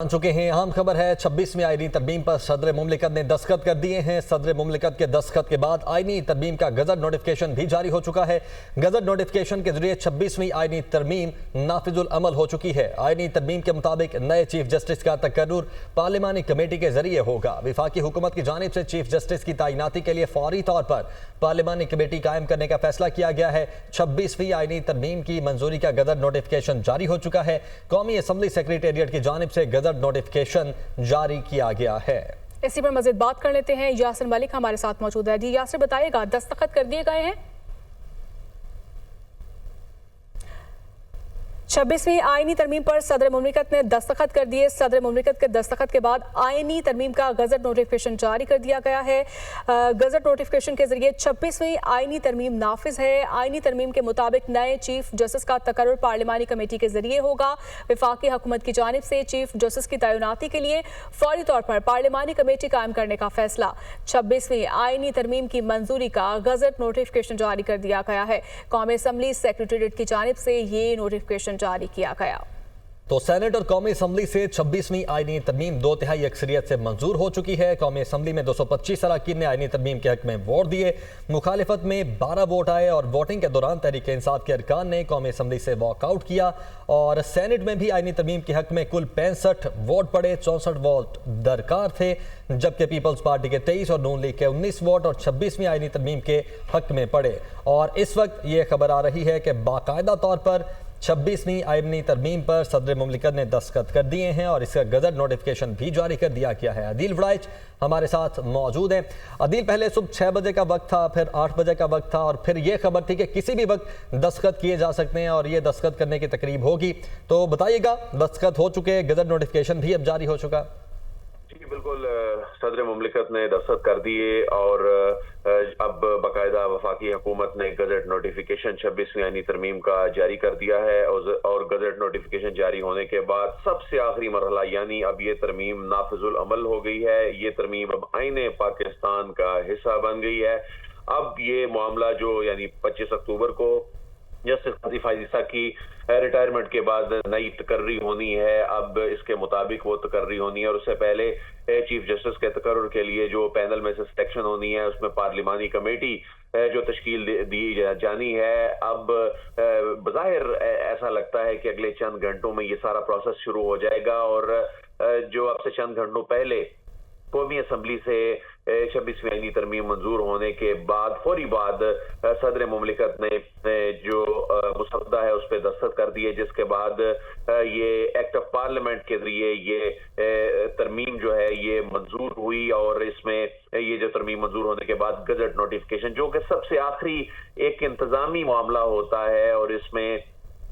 जान चुके हैं। अहम खबर है 26वीं आईनी तरमीम पर सदर मुमलिकत ने दस्तखत कर दिए हैं। सदर मुमलिकत के दस्तखत के बाद आईनी तरमीम का गजट नोटिफिकेशन भी जारी हो चुका है। गजट नोटिफिकेशन के जरिए 26वीं आईनी तरमीम नाफिजुल अमल हो चुकी है। आईनी तरमीम के मुताबिक नए चीफ जस्टिस का तकर्रुर पार्लिमानी कमेटी के जरिए होगा। विफाकी हुकूमत की जानिब से चीफ जस्टिस की तैनाती के लिए फौरी तौर पर पार्लिमानी कमेटी कायम करने का फैसला किया गया है। 26वीं आईनी तरमीम की मंजूरी का गजट नोटिफिकेशन जारी हो चुका है। कौमी असम्बली सेक्रेटेरिएट की जानिब से गजट नोटिफिकेशन जारी किया गया है। इसी पर मजीद बात कर लेते हैं। यासिर मलिक हमारे साथ मौजूद है। जी यासिर, बताइएगा, दस्तखत कर दिए गए हैं 26वीं आईनी तरमीम पर सदर मुमलिकत ने दस्तखत कर दिए। सदर मुमलिकत के दस्तखत के बाद आईनी तरमीम का गजट नोटिफिकेशन जारी कर दिया गया है। गजट नोटिफिकेशन के जरिए 26वीं आईनी तरमीम नाफिज है। आईनी तरमीम के मुताबिक नए चीफ जस्टिस का तकर्रुर पार्लिमानी कमेटी के जरिए होगा। विफाकी हुकूमत की जानिब से चीफ जस्टिस की तैनाती के लिए फौरी तौर पर पार्लिमानी कमेटी कायम करने का फैसला। 26वीं आईनी तरमीम की मंजूरी का गजट नोटिफिकेशन जारी कर दिया गया है। कौमी असम्बली सेक्रेटेरिएट की जानिब से ये नोटिफिकेशन जारी किया गया। तो सेनेट और कौमी असम्बली से 26वीं आईनी तरमीम 2/3 अक्सरियत से मंजूर हो चुकी है। कौमी असम्बली में 225 अरकान ने आईनी तरमीम के हक में वोट दिए। मुखालिफत में 12 वोट आए और वोटिंग के दौरान तहरीक इंसाफ के अरकान ने कौमी असम्बली से वॉकआउट किया। और सेनेट में भी आईनी तरमीम के हक में कुल 65 वोट पड़े, 64 वोट दरकार थे, जबकि पीपल्स पार्टी के 23 और नून लीग के 19 वोट और 26वीं आईनी तरमीम के हक में पड़े। और इस वक्त ये खबर आ रही है कि बाकायदा तौर पर 26वीं आईनी तरमीम पर सदर मुमलिकत ने दस्तखत कर दिए हैं और इसका गजट नोटिफिकेशन भी जारी कर दिया गया है। अदील वड़ाइच हमारे साथ मौजूद हैं। अदील, पहले सुबह 6 बजे का वक्त था, फिर 8 बजे का वक्त था और फिर यह खबर थी कि किसी भी वक्त दस्तखत किए जा सकते हैं और ये दस्तखत करने की तकरीब होगी। तो बताइएगा, दस्तखत हो चुके, गजट नोटिफिकेशन भी अब जारी हो चुका? जी बिल्कुल, सदर मुमलिकत ने दस्तखत कर दिए और अब बाकायदा वफाकी हुकूमत ने गजट नोटिफिकेशन 26वीं आईनी तरमीम का जारी कर दिया है। और गजट नोटिफिकेशन जारी होने के बाद सबसे आखिरी मरहला यानी अब ये तरमीम नाफिजुल अमल हो गई है। ये तरमीम अब आईने पाकिस्तान का हिस्सा बन गई है। अब ये मामला जो यानी 25 अक्टूबर को जस्टिस काजी फाइज ईसा की रिटायरमेंट के बाद नई तकर्री होनी है, अब इसके मुताबिक वो तकर्री होनी है और उससे पहले चीफ जस्टिस के तकर्रुर के लिए जो पैनल में से सिलेक्शन होनी है, उसमें पार्लिमानी कमेटी जो तश्कील दी जानी है। अब बज़ाहिर ऐसा लगता है कि अगले चंद घंटों में ये सारा प्रोसेस शुरू हो जाएगा और जो अब से चंद घंटों पहले कौमी असम्बली से 26वीं आईनी तरमीम मंजूर होने के बाद फौरी बाद सदर मुमलिकत ने जो मुसद्दा है उस पर दस्तखत कर दिए, जिसके बाद ये एक्ट ऑफ पार्लियामेंट के जरिए ये तरमीम जो है ये मंजूर हुई। और इसमें ये जो तरमीम मंजूर होने के बाद गजट नोटिफिकेशन, जो कि सबसे आखिरी एक इंतजामी मामला होता है, और इसमें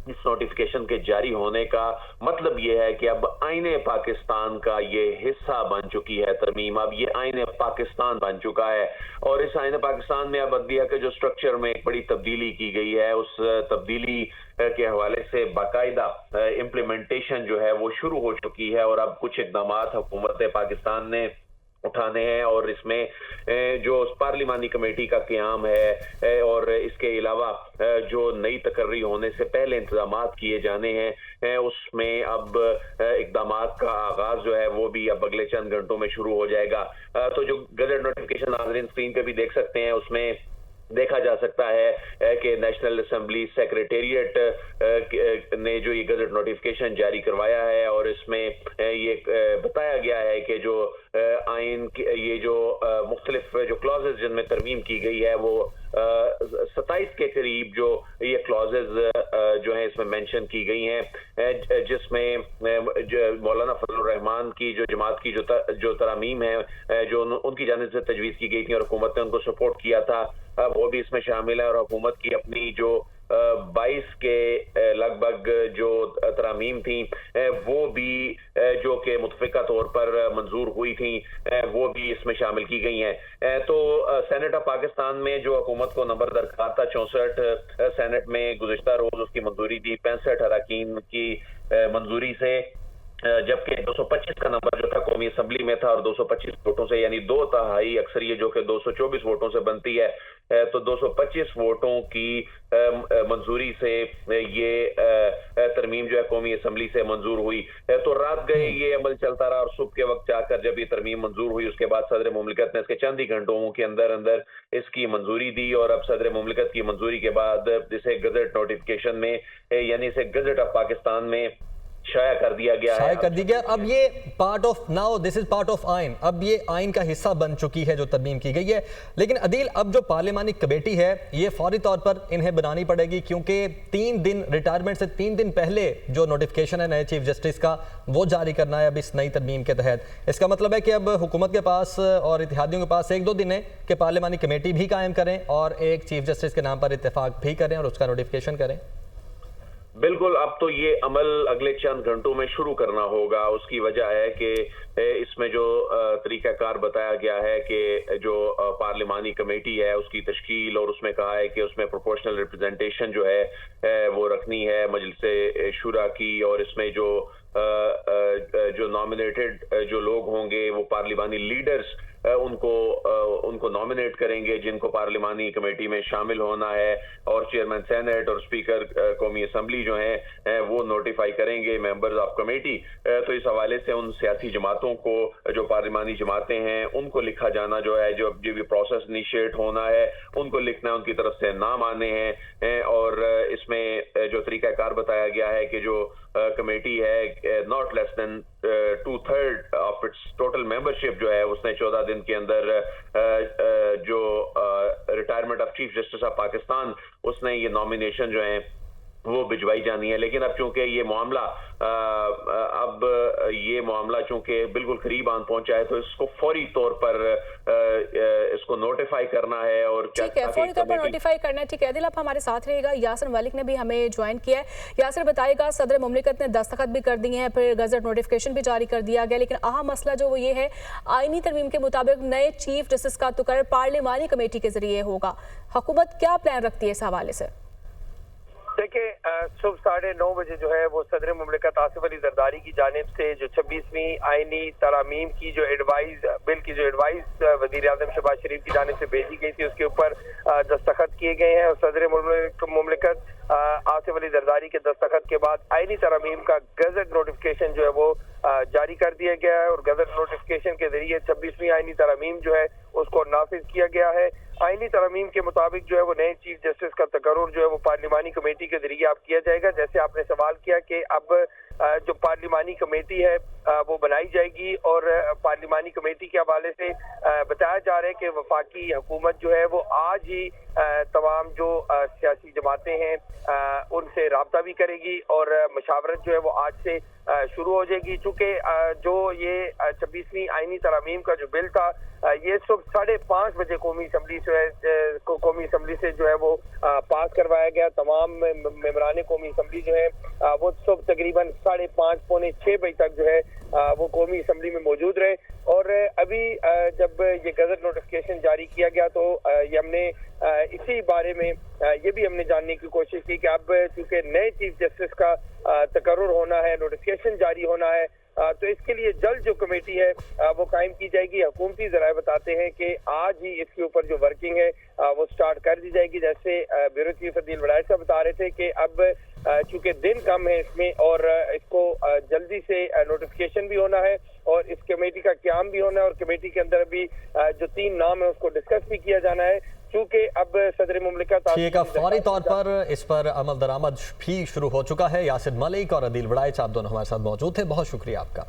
इस नोटिफिकेशन के जारी होने का मतलब यह है कि अब आईने पाकिस्तान का ये हिस्सा बन चुकी है तरमीम। अब ये आईने पाकिस्तान बन चुका है और इस आईने पाकिस्तान में अब अदलिया के जो स्ट्रक्चर में एक बड़ी तब्दीली की गई है, उस तब्दीली के हवाले से बाकायदा इम्प्लीमेंटेशन जो है वो शुरू हो चुकी है। और अब कुछ इकदाम हुकूमत पाकिस्तान ने उठाने हैं और इसमें जो पार्लिमानी कमेटी का क़याम है और इसके अलावा जो नई तकर्री होने से पहले इंतजाम किए जाने हैं, उसमें अब इकदाम का आगाज जो है वो भी अब अगले चंद घंटों में शुरू हो जाएगा। तो जो गजट नोटिफिकेशन नाज़रीन स्क्रीन पे भी देख सकते हैं, उसमें देखा जा सकता है कि नेशनल असेंबली सेक्रेटेरिएट ने जो ये गजट नोटिफिकेशन जारी करवाया है और इसमें ये बताया गया है कि जो आइन ये जो मुख्तलिफ जो क्लॉजेज जिनमें तरमीम की गई है वो 27 के करीब जो ये क्लॉजेज जो है इसमें मेंशन की गई हैं, जिसमें मौलाना फजलुर रहमान की जो जमात की जो तरामीम है जो उनकी जानिब से तजवीज़ की गई थी और हुकूमत ने उनको सपोर्ट किया था, वो भी इसमें शामिल है। और हुकूमत की अपनी जो 22 के लगभग जो तरामीम थी वो भी जो कि मुतफ़िका तौर पर मंजूर हुई थी वो भी इसमें शामिल की गई हैं। तो सेनेट ऑफ पाकिस्तान में जो हुकूमत को नंबर दरकार था 64, सेनेट में गुज़िश्ता रोज उसकी मंजूरी थी 65 अरकान की मंजूरी से, जबकि 225 का नंबर जो था कौमी असम्बली में था और 225 वोटों से यानी 2/3 अक्सरियत जो कि 224 वोटों से बनती है तो 225 वोटों की मंजूरी से ये तरमीम जो है कौमी असम्बली से मंजूर हुई। तो रात गए ये अमल चलता रहा और सुबह के वक्त जाकर जब ये तरमीम मंजूर हुई उसके बाद सदर मुमलिकत ने इसके चंद ही घंटों के अंदर अंदर इसकी मंजूरी दी और अब सदर मुमलिकत की मंजूरी के बाद जिसे गजट नोटिफिकेशन में यानी इसे गजट ऑफ पाकिस्तान में शाया कर दिया गया है। कर दी गया। अब ये part of now this is part of आइन, अब ये आइन का हिस्सा बन चुकी है जो तरमीम की गई है। लेकिन अदील, अब जो पार्लिमानी कमेटी है ये फौरी तौर पर इन्हें बनानी पड़ेगी क्योंकि 3 दिन रिटायरमेंट से 3 दिन पहले जो नोटिफिकेशन है नए चीफ जस्टिस का वो जारी करना है अब इस नई तरमीम के तहत। इसका मतलब है कि अब हुकूमत के पास और इत्तेहादियों के पास 1-2 दिन है कि पार्लिमानी कमेटी भी कायम करें और एक चीफ जस्टिस के नाम पर इत्तेफाक भी करें और उसका नोटिफिकेशन करें। बिल्कुल, अब तो ये अमल अगले चंद घंटों में शुरू करना होगा। उसकी वजह है कि इसमें जो तरीकाकार बताया गया है कि जो पार्लिमानी कमेटी है उसकी तश्कील और उसमें कहा है कि उसमें प्रोपोर्शनल रिप्रेजेंटेशन जो है वो रखनी है मजलिस शुरा की और इसमें जो नॉमिनेटेड जो लोग होंगे वो पार्लिमानी लीडर्स उनको नॉमिनेट करेंगे जिनको पार्लिमानी कमेटी में शामिल होना है और चेयरमैन सेनेट और स्पीकर कौमी असम्बली जो हैं वो नोटिफाई करेंगे मेंबर्स ऑफ कमेटी। तो इस हवाले से उन सियासी जमातों को जो पार्लिमानी जमातें हैं उनको लिखा जाना जो है जो भी प्रोसेस इनिशिएट होना है उनको लिखना है, उनकी तरफ से नाम आने हैं और इसमें जो तरीकाकार बताया गया है कि जो कमेटी है not less than 2/3 of its total membership जो है उसने 14 दिन के अंदर जो retirement of chief justice of Pakistan उसने ये नॉमिनेशन जो है वो भिजवाई जानी है। लेकिन अब चूंकि ये मामला चूंकि बिल्कुल करीब आन पहुंचा है तो इसको फौरी तौर पर इसको नोटिफाई करना है और ठीक है, फौरी तौर पर नोटिफाई करना है। ठीक है, आदिल आप हमारे साथ रहेगा। यासिर मलिक ने भी हमें ज्वाइन किया है। यासिर बताइएगा, सदर मुमलिकत ने दस्तखत भी कर दिए हैं, फिर गजट नोटिफिकेशन भी जारी कर दिया गया, लेकिन अहम मसला जो वो ये है आईनी तरमीम के मुताबिक नए चीफ जस्टिस का तकर्र पार्लिमानी कमेटी के जरिए होगा। हुकूमत क्या प्लान रखती है इस हवाले से? देखिए, सुबह 9:30 बजे जो है वो सदर मुमलिकत आसिफ अली जरदारी की जानिब से जो 26वीं आईनी तरामीम की जो बिल की जो एडवाइस वजीर आज़म शहबाज शरीफ की जानिब से भेजी गई थी उसके ऊपर दस्तखत किए गए हैं और सदर मुमलिकत आसिफ अली जरदारी के दस्तखत के बाद आईनी तरामीम का गजट नोटिफिकेशन जो है वो जारी कर दिया गया है और गजट नोटिफिकेशन के जरिए 26वीं आईनी तरामीम जो है उसको नाफिज किया गया है। आईनी तरमीम के मुताबिक जो है वो नए चीफ जस्टिस का तकर्रुर जो है वो पार्लिमानी कमेटी के जरिए आप किया जाएगा। जैसे आपने सवाल किया कि अब जो पार्लिमानी कमेटी है वो बनाई जाएगी और पार्लिमानी कमेटी के हवाले से बताया जा रहा है कि वफाकी हुकूमत जो है वो आज ही तमाम जो सियासी जमातें हैं उनसे राब्ता भी करेगी और मशावरत जो है वो आज से शुरू हो जाएगी। चूँकि जो ये 26वीं आईनी तरामीम का जो बिल था ये सुबह 5:30 बजे कौमी असम्बली से जो है वो पास करवाया गया। तमाम मेंबरान कौमी असम्बली जो है वो सुबह तकरीबन 5:30 पौने 6 बजे तक जो है वो कौमी असम्बली में मौजूद रहे और अभी जब ये गजट नोटिफिकेशन जारी किया गया तो ये हमने इसी बारे में ये भी हमने जानने की कोशिश की कि अब चूंकि नए चीफ जस्टिस का तकर्रुर होना है, नोटिफिकेशन जारी होना है, तो इसके लिए जल्द जो कमेटी है वो कायम की जाएगी। हुकूमती ज़राए बताते हैं कि आज ही इसके ऊपर जो वर्किंग है वो स्टार्ट कर दी जाएगी। जैसे ब्यूरो चीफ अदील वड़ाई साहब बता रहे थे कि अब चूंकि दिन कम है इसमें और इसको जल्दी से नोटिफिकेशन भी होना है और इस कमेटी का क़याम भी होना है और कमेटी के अंदर भी जो 3 नाम है उसको डिस्कस भी किया जाना है क्योंकि अब सदर मुमलिकत फौरी तौर पर इस पर अमल दरामद भी शुरू हो चुका है। यासिर मलिक और अदील वड़ाई साहब दोनों हमारे साथ मौजूद थे, बहुत शुक्रिया आपका।